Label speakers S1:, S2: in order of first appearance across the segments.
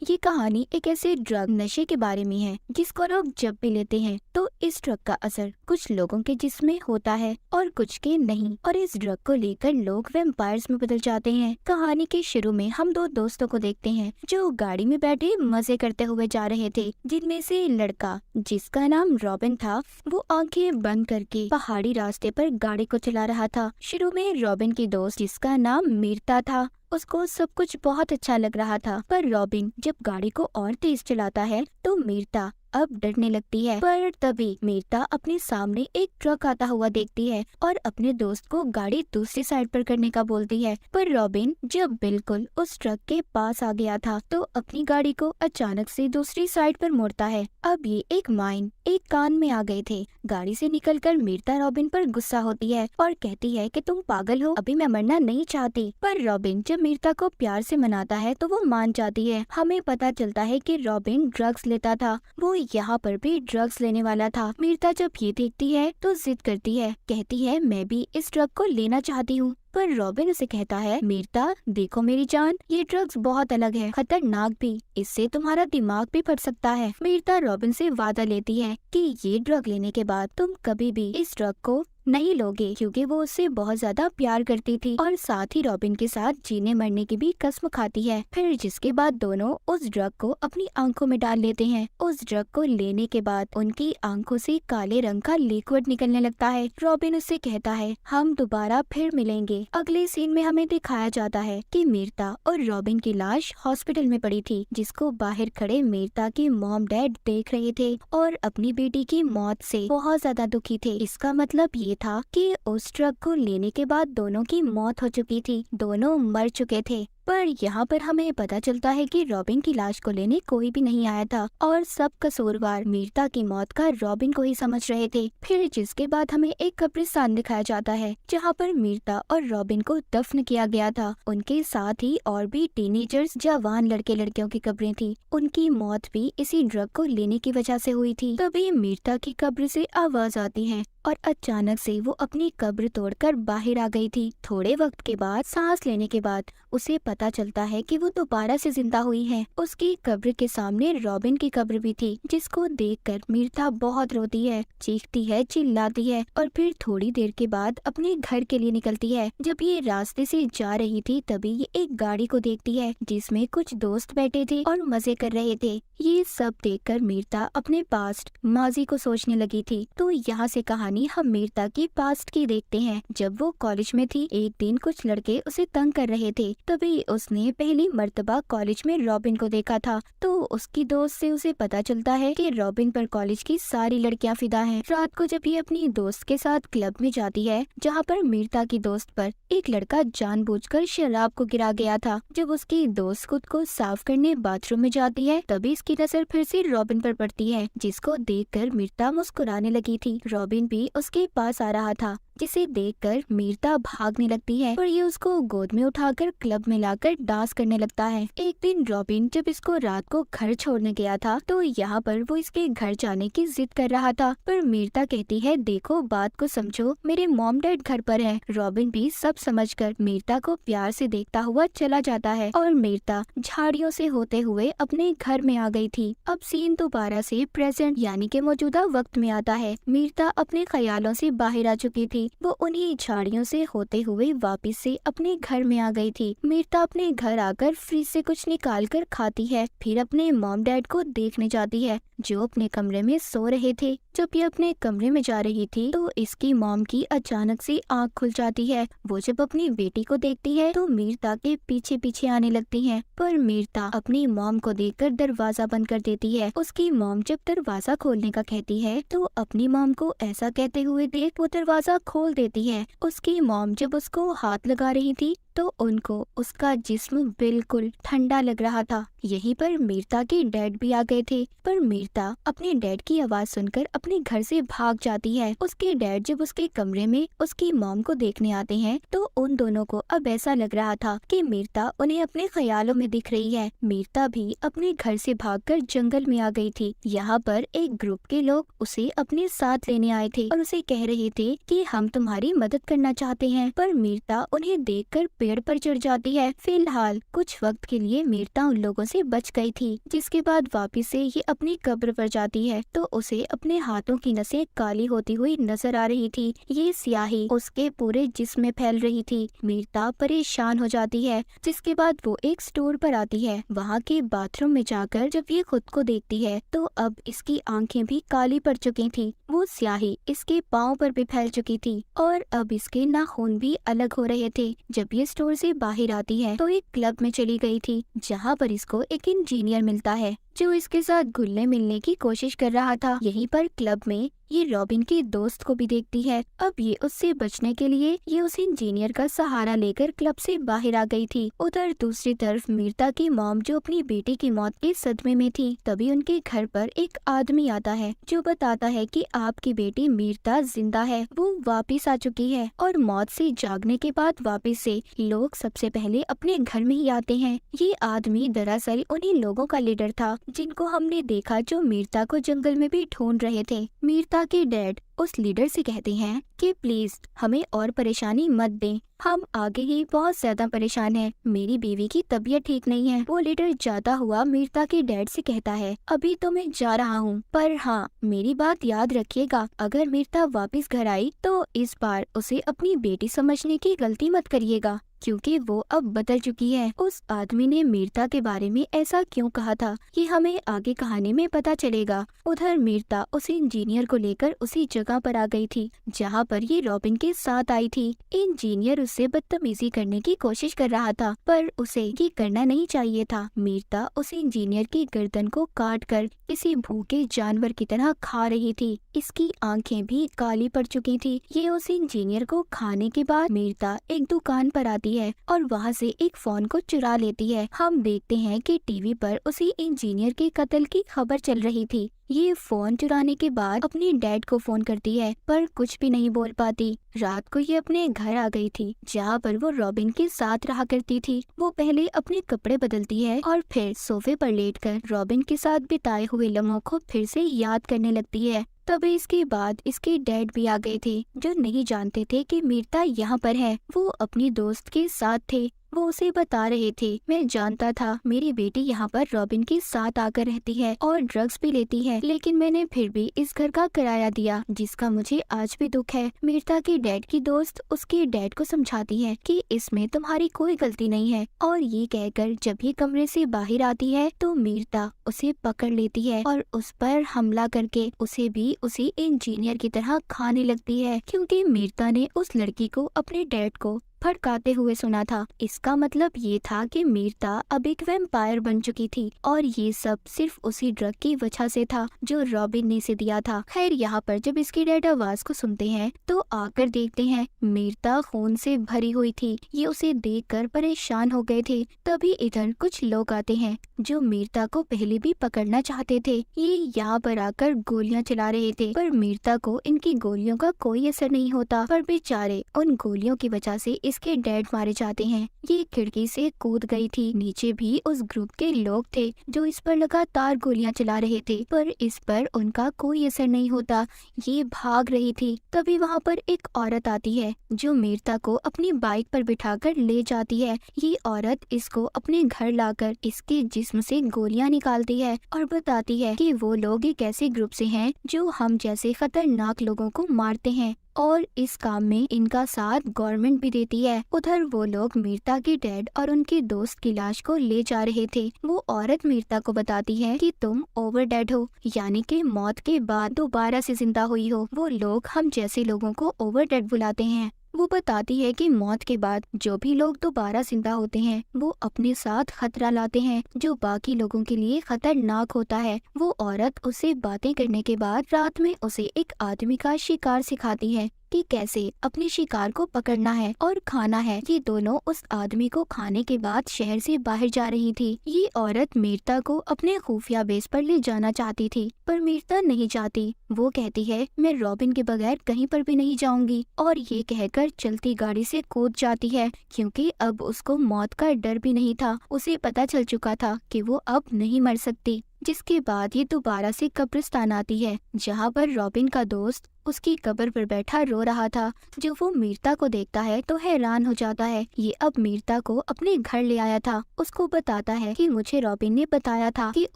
S1: ये कहानी एक ऐसे ड्रग नशे के बारे में है जिसको लोग जब भी लेते हैं तो इस ड्रग का असर कुछ लोगों के जिस्म में होता है और कुछ के नहीं, और इस ड्रग को लेकर लोग वैम्पायर्स में बदल जाते हैं। कहानी के शुरू में हम दो दोस्तों को देखते हैं जो गाड़ी में बैठे मजे करते हुए जा रहे थे। जिनमें से लड़का जिसका नाम रॉबिन था वो आंखें बंद करके पहाड़ी रास्ते पर गाड़ी को चला रहा था। शुरू में रॉबिन की दोस्त जिसका नाम मीरता था उसको सब कुछ बहुत अच्छा लग रहा था, पर रॉबिन जब गाड़ी को और तेज चलाता है तो मीरता अब डरने लगती है। पर तभी मीरता अपने सामने एक ट्रक आता हुआ देखती है और अपने दोस्त को गाड़ी दूसरी साइड पर करने का बोलती है। पर रॉबिन जब बिल्कुल उस ट्रक के पास आ गया था तो अपनी गाड़ी को अचानक से दूसरी साइड पर मोड़ता है। अब ये एक माइन एक कान में आ गए थे। गाड़ी से निकलकर मीरता रॉबिन पर गुस्सा होती है और कहती है कि तुम पागल हो, अभी मैं मरना नहीं चाहती। पर रॉबिन जब मीरता को प्यार से मनाता है तो वो मान जाती है। हमें पता चलता है कि रॉबिन ड्रग्स लेता था, वो यहाँ पर भी ड्रग्स लेने वाला था। मीरता जब ये देखती है तो जिद करती है, कहती है मैं भी इस ड्रग को लेना चाहती हूँ। पर रॉबिन उसे कहता है, मीरता देखो मेरी जान, ये ड्रग्स बहुत अलग है, खतरनाक भी, इससे तुम्हारा दिमाग भी फट सकता है। मीरता रॉबिन से वादा लेती है कि ये ड्रग लेने के बाद तुम कभी भी इस ड्रग को नहीं लोगे, क्योंकि वो उससे बहुत ज्यादा प्यार करती थी और साथ ही रॉबिन के साथ जीने मरने की भी कसम खाती है। फिर जिसके बाद दोनों उस ड्रग को अपनी आंखों में डाल लेते हैं। उस ड्रग को लेने के बाद उनकी आंखों से काले रंग का लिक्विड निकलने लगता है। रॉबिन उससे कहता है हम दोबारा फिर मिलेंगे। अगले सीन में हमें दिखाया जाता है कि मीरता और रॉबिन की लाश हॉस्पिटल में पड़ी थी, जिसको बाहर खड़े मीरता के मॉम डैड देख रहे थे और अपनी बेटी की मौत से बहुत ज्यादा दुखी थे। इसका मतलब ये था कि उस ट्रक को लेने के बाद दोनों की मौत हो चुकी थी, दोनों मर चुके थे। पर यहाँ पर हमें पता चलता है कि रॉबिन की लाश को लेने कोई भी नहीं आया था और सब कसूरवार मीरता की मौत का रॉबिन को ही समझ रहे थे। फिर जिसके बाद हमें एक कब्रिस्तान दिखाया जाता है जहाँ पर मीरता और रॉबिन को दफन किया गया था। उनके साथ ही और भी टीनेजर्स जवान लड़के लड़कियों की कब्रें थी। उनकी मौत भी इसी ड्रग को लेने की वजह से हुई थी। तभी मीरता की कब्र से आवाज आती है और अचानक से वो अपनी कब्र तोड़कर बाहर आ गई थी। थोड़े वक्त के बाद सांस लेने के बाद उसे पता चलता है कि वो दोबारा से जिंदा हुई है। उसकी कब्र के सामने रॉबिन की कब्र भी थी, जिसको देखकर मीरता बहुत रोती है, चीखती है, चिल्लाती है और फिर थोड़ी देर के बाद अपने घर के लिए निकलती है। जब ये रास्ते से जा रही थी तभी ये एक गाड़ी को देखती है जिसमें कुछ दोस्त बैठे थे और मजे कर रहे थे। ये सब देखकर मीरता अपने पास्ट माजी को सोचने लगी थी। तो यहाँ से कहानी हम मीरता की पास्ट की देखते हैं। जब वो कॉलेज में थी एक दिन कुछ लड़के उसे तंग कर रहे थे, तभी उसने पहली मर्तबा कॉलेज में रॉबिन को देखा था। तो उसकी दोस्त से उसे पता चलता है कि रॉबिन पर कॉलेज की सारी लड़कियां फिदा हैं। रात को जब ये अपनी दोस्त के साथ क्लब में जाती है जहाँ पर मीरता की दोस्त पर एक लड़का जानबूझकर शराब को गिरा गया था, जब उसकी दोस्त खुद को साफ करने बाथरूम में जाती है तभी इसकी नजर फिर से रॉबिन पर पड़ती है, जिसको देखकर मीरता मुस्कुराने लगी थी। रॉबिन भी उसके पास आ रहा था, जिसे देखकर मीरता भागने लगती है और ये उसको गोद में उठाकर क्लब में लाकर डांस करने लगता है। एक दिन रॉबिन जब इसको रात को घर छोड़ने गया था तो यहाँ पर वो इसके घर जाने की जिद कर रहा था, पर मीरता कहती है देखो बात को समझो, मेरे मॉम डैड घर पर है। रॉबिन भी सब समझकर मीरता को प्यार से देखता हुआ चला जाता है और मीरता झाड़ियों से होते हुए अपने घर में आ गई थी। अब सीन दोबारा से प्रेजेंट यानी के मौजूदा वक्त में आता है। मीरता अपने ख्यालों से बाहर आ चुकी थी, वो उन्हीं झाड़ियों से होते हुए वापस से अपने घर में आ गई थी। मीरता अपने घर आकर फ्रिज से कुछ निकाल कर खाती है, फिर अपने मॉम डैड को देखने जाती है जो अपने कमरे में सो रहे थे। जब ये अपने कमरे में जा रही थी तो इसकी मॉम की अचानक से आँख खुल जाती है। वो जब अपनी बेटी को देखती है तो मीरता के पीछे पीछे आने लगती है, पर मीरता अपनी मॉम को देखकर दरवाजा बंद कर देती है। उसकी मॉम जब दरवाजा खोलने का कहती है तो अपनी मॉम को ऐसा कहते हुए देख वो दरवाजा खोल देती है। उसकी मॉम जब उसको हाथ लगा रही थी तो उनको उसका जिस्म बिल्कुल ठंडा लग रहा था। यहीं पर मीरता के डैड भी आ गए थे, पर मीरता अपने डैड की आवाज सुनकर अपने घर से भाग जाती है। उसके डैड जब उसके कमरे में उसकी मॉम को देखने आते हैं तो उन दोनों को अब ऐसा लग रहा था कि मीरता उन्हें अपने ख्यालों में दिख रही है। मीरता भी अपने घर से भागकर जंगल में आ गई थी। यहाँ पर एक ग्रुप के लोग उसे अपने साथ लेने आए थे और उसे कह रहे थे कि हम तुम्हारी मदद करना चाहते हैं, पर मीरता उन्हें देखकर पेड़ पर चढ़ जाती है। फिलहाल कुछ वक्त के लिए मीरता उन लोगों से बच गई थी, जिसके बाद वापिस से ये अपनी कब्र पर जाती है तो उसे अपने हाथों की नसें काली होती हुई नजर आ रही थी। ये स्याही उसके पूरे जिस्म में फैल रही थी। मीरता परेशान हो जाती है, जिसके बाद वो एक स्टोर पर आती है। वहाँ के बाथरूम में जाकर जब ये खुद को देखती है तो अब इसकी आंखें भी काली पड़ चुकी थी। वो स्याही इसके पाँव पर भी फैल चुकी थी और अब इसके नाखून भी अलग हो रहे थे। जब ये स्टोर से बाहर आती है तो एक क्लब में चली गई थी, जहाँ पर इसको एक इंजीनियर मिलता है जो इसके साथ घुलने मिलने की कोशिश कर रहा था। यहीं पर क्लब में ये रॉबिन के दोस्त को भी देखती है। अब ये उससे बचने के लिए ये उस इंजीनियर का सहारा लेकर क्लब से बाहर आ गई थी। उधर दूसरी तरफ मीरता की मॉम जो अपनी बेटी की मौत के सदमे में थी, तभी उनके घर पर एक आदमी आता है जो बताता है कि आपकी बेटी मीरता जिंदा है, वो वापिस आ चुकी है। और मौत से जागने के बाद वापिस से लोग सबसे पहले अपने घर में ही आते हैं। ये आदमी दरअसल उन्हीं लोगों का लीडर था जिनको हमने देखा जो मीरता को जंगल में भी ढूंढ रहे थे। मीरता के डैड उस लीडर से कहते हैं कि प्लीज हमें और परेशानी मत दें, हम आगे ही बहुत ज्यादा परेशान हैं। मेरी बीवी की तबीयत ठीक नहीं है। वो लीडर जाता हुआ मीरता के डैड से कहता है, अभी तो मैं जा रहा हूँ, पर हाँ मेरी बात याद रखिएगा, अगर मीरता वापस घर आई तो इस बार उसे अपनी बेटी समझने की गलती मत करिएगा, क्योंकि वो अब बदल चुकी है। उस आदमी ने मीरता के बारे में ऐसा क्यों कहा था, ये हमें आगे कहानी में पता चलेगा। उधर मीरता उस इंजीनियर को लेकर उसी जगह पर आ गई थी जहाँ पर ये रॉबिन के साथ आई थी। इंजीनियर उससे बदतमीजी करने की कोशिश कर रहा था, पर उसे ये करना नहीं चाहिए था। मीरता उस इंजीनियर की गर्दन को काट कर किसी भूखे जानवर की तरह खा रही थी। इसकी आंखें भी काली पड़ चुकी थी। ये उस इंजीनियर को खाने के बाद मीरता एक दुकान पर आती है और वहाँ से एक फोन को चुरा लेती है। हम देखते हैं कि टीवी पर उसी इंजीनियर के कत्ल की खबर चल रही थी। ये फोन चुराने के बाद अपने डैड को फोन करती है, पर कुछ भी नहीं बोल पाती। रात को ये अपने घर आ गई थी जहाँ पर वो रॉबिन के साथ रहा करती थी। वो पहले अपने कपड़े बदलती है और फिर सोफे पर लेटकर रॉबिन के साथ बिताए हुए लम्हों को फिर से याद करने लगती है। तभी इसके बाद इसके डैड भी आ गए थे जो नहीं जानते थे कि मीरता यहाँ पर है। वो अपनी दोस्त के साथ थे। वो उसे बता रहे थे, मैं जानता था मेरी बेटी यहाँ पर रॉबिन के साथ आकर रहती है और ड्रग्स भी लेती है, लेकिन मैंने फिर भी इस घर का किराया दिया, जिसका मुझे आज भी दुख है। मीरता के डैड की दोस्त उसके डैड को समझाती है कि इसमें तुम्हारी कोई गलती नहीं है, और ये कहकर जब ये कमरे से बाहर आती है तो मीरता उसे पकड़ लेती है और उस पर हमला करके उसे भी उसी इंजीनियर की तरह खाने लगती है, क्योंकि मीरता ने उस लड़की को अपने डैड को फड़काते हुए सुना था। इसका मतलब ये था कि मीरता अब एक वैम्पायर बन चुकी थी और ये सब सिर्फ उसी ड्रग की वजह से था जो रॉबिन ने इसे दिया था। खैर यहाँ पर जब इसके डैड आवाज को सुनते हैं तो आकर देखते हैं मीरता खून से भरी हुई थी। ये उसे देखकर परेशान हो गए थे। तभी इधर कुछ लोग आते हैं जो मीरता को पहले भी पकड़ना चाहते थे। ये यहाँ पर आकर गोलियां चला रहे थे, पर मीरता को इनकी गोलियों का कोई असर नहीं होता। पर बेचारे उन गोलियों की वजह से इसके डैड मारे जाते हैं। ये खिड़की से कूद गई थी। नीचे भी उस ग्रुप के लोग थे जो इस पर लगातार गोलियां चला रहे थे, पर इस पर उनका कोई असर नहीं होता। ये भाग रही थी। तभी वहाँ पर एक औरत आती है जो मीरता को अपनी बाइक पर बिठाकर ले जाती है। ये औरत इसको अपने घर लाकर इसके जिस्म से गोलियां निकालती है और बताती है कि वो लोग एक ऐसे ग्रुप से हैं जो हम जैसे खतरनाक लोगों को मारते हैं और इस काम में इनका साथ गवर्नमेंट भी देती है। उधर वो लोग मीरता के डैड और उनके दोस्त की लाश को ले जा रहे थे। वो औरत मीरता को बताती है कि तुम ओवर डेड हो, यानी कि मौत के बाद दोबारा से जिंदा हुई हो। वो लोग हम जैसे लोगों को ओवर डेड बुलाते हैं। वो बताती है कि मौत के बाद जो भी लोग दोबारा जिंदा होते हैं वो अपने साथ खतरा लाते हैं जो बाकी लोगों के लिए खतरनाक होता है। वो औरत उससे बातें करने के बाद रात में उसे एक आदमी का शिकार सिखाती है कि कैसे अपने शिकार को पकड़ना है और खाना है। ये दोनों उस आदमी को खाने के बाद शहर से बाहर जा रही थी। ये औरत मीरता को अपने खुफिया बेस पर ले जाना चाहती थी, पर मीरता नहीं चाहती। वो कहती है मैं रॉबिन के बगैर कहीं पर भी नहीं जाऊंगी, और ये कहकर चलती गाड़ी से कूद जाती है, क्योंकि अब उसको मौत का डर भी नहीं था। उसे पता चल चुका था कि वो अब नहीं मर सकती। जिसके बाद ये दोबारा से कब्रिस्तान आती है जहाँ पर रॉबिन का दोस्त उसकी कब्र पर बैठा रो रहा था। जब वो मीरता को देखता है तो हैरान हो जाता है। ये अब मीरता को अपने घर ले आया था। उसको बताता है कि मुझे रॉबिन ने बताया था कि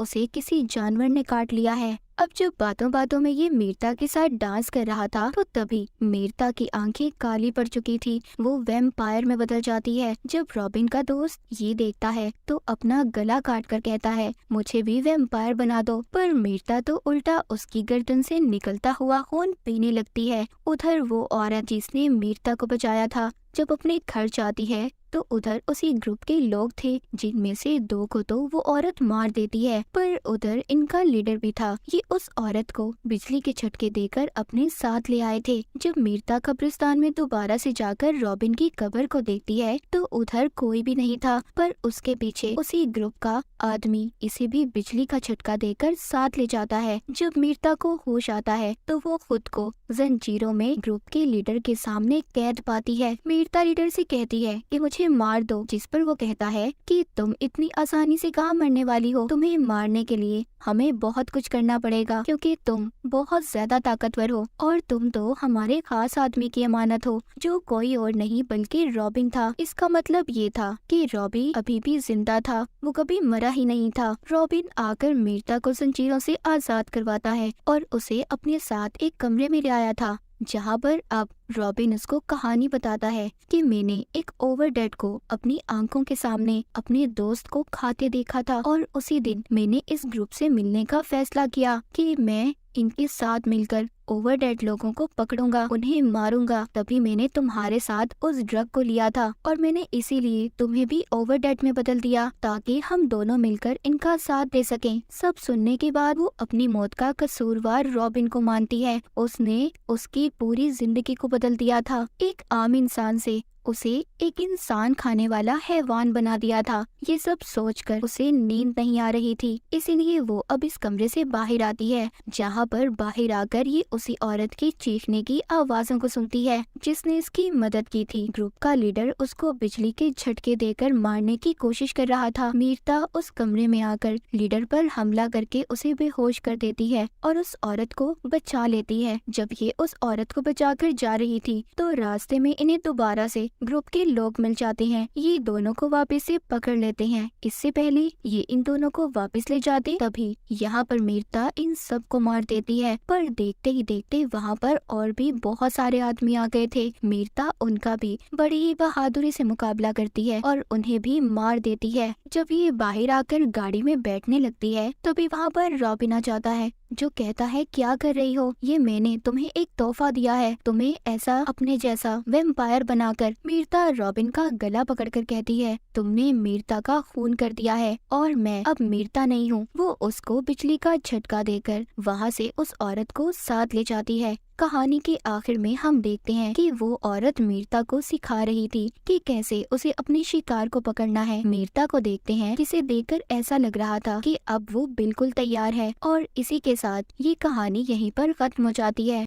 S1: उसे किसी जानवर ने काट लिया है। अब जब बातों बातों में ये मीरता के साथ डांस कर रहा था तो तभी मीरता की आंखें काली पड़ चुकी थी। वो वैम्पायर में बदल जाती है। जब रॉबिन का दोस्त ये देखता है तो अपना गला काट कर कहता है, मुझे भी वैम्पायर बना दो। पर मीरता तो उल्टा उसकी गर्दन से निकलता हुआ खून पीने लगती है। उधर वो औरत जिसने मीरता को बचाया था जब अपने घर जाती है तो उधर उसी ग्रुप के लोग थे जिनमें से 2 को तो वो औरत मार देती है। पर उधर इनका लीडर भी था। ये उस औरत को बिजली के झटके देकर अपने साथ ले आए थे। जब मीरता कब्रिस्तान में दोबारा से जाकर रॉबिन की कब्र को देखती है तो उधर कोई भी नहीं था। पर उसके पीछे उसी ग्रुप का आदमी इसे भी बिजली का झटका देकर साथ ले जाता है। जब मीरता को होश आता है तो वो खुद को जंजीरों में ग्रुप के लीडर के सामने कैद पाती है। मीरता लीडर से कहती है कि मुझे मार दो, जिस पर वो कहता है कि तुम इतनी आसानी से कहाँ मरने वाली हो। तुम्हें मारने के लिए हमें बहुत कुछ करना पड़ेगा क्योंकि तुम बहुत ज्यादा ताकतवर हो और तुम तो हमारे खास आदमी की अमानत हो जो कोई और नहीं बल्कि रॉबिन था। इसका मतलब ये था कि रॉबिन अभी भी जिंदा था, वो कभी मरा ही नहीं था। रॉबिन आकर मीरता को जंजीरों से आजाद करवाता है और उसे अपने साथ एक कमरे में ले आया था जहाँ पर अब रॉबिन उसको कहानी बताता है कि मैंने एक ओवरडेड को अपनी आंखों के सामने अपने दोस्त को खाते देखा था और उसी दिन मैंने इस ग्रुप से मिलने का फैसला किया कि मैं इनके साथ मिलकर ओवरडेड लोगों को पकड़ूंगा, उन्हें मारूंगा। तभी मैंने तुम्हारे साथ उस ड्रग को लिया था और मैंने इसीलिए तुम्हें भी ओवरडेड में बदल दिया ताकि हम दोनों मिलकर इनका साथ दे सकें। सब सुनने के बाद वो अपनी मौत का कसूरवार रॉबिन को मानती है। उसने उसकी पूरी जिंदगी को बदल दिया था। एक आम इंसान से उसे एक इंसान खाने वाला हैवान बना दिया था। ये सब सोचकर उसे नींद नहीं आ रही थी, इसीलिए वो अब इस कमरे से बाहर आती है जहाँ पर बाहर आकर ये उसी औरत की चीखने की आवाजों को सुनती है जिसने इसकी मदद की थी। ग्रुप का लीडर उसको बिजली के झटके देकर मारने की कोशिश कर रहा था। मीरता उस कमरे में आकर लीडर पर हमला करके उसे बेहोश कर देती है और उस औरत को बचा लेती है। जब ये उस औरत को बचाकर जा रही थी तो रास्ते में इन्हें दोबारा से ग्रुप के लोग मिल जाते हैं। ये दोनों को वापस से पकड़ लेते हैं। इससे पहले ये इन दोनों को वापस ले जाते तभी यहाँ पर मीरता इन सब को मार देती है। पर देखते ही देखते वहाँ पर और भी बहुत सारे आदमी आ गए थे। मीरता उनका भी बड़ी ही बहादुरी से मुकाबला करती है और उन्हें भी मार देती है। जब ये बाहर आकर गाड़ी में बैठने लगती है तभी वहाँ पर रॉबिन आ जाता है जो कहता है, क्या कर रही हो? ये मैंने तुम्हें एक तोहफा दिया है, तुम्हें ऐसा अपने जैसा वैम्पायर बनाकर। मीरता रॉबिन का गला पकड़कर कहती है, तुमने मीरता का खून कर दिया है और मैं अब मीरता नहीं हूँ। वो उसको बिजली का झटका देकर वहाँ से उस औरत को साथ ले जाती है। कहानी के आखिर में हम देखते हैं कि वो औरत मीरता को सिखा रही थी कि कैसे उसे अपने शिकार को पकड़ना है। मीरता को देखते हैं जिसे देखकर ऐसा लग रहा था कि अब वो बिल्कुल तैयार है और इसी के साथ ये कहानी यहीं पर खत्म हो जाती है।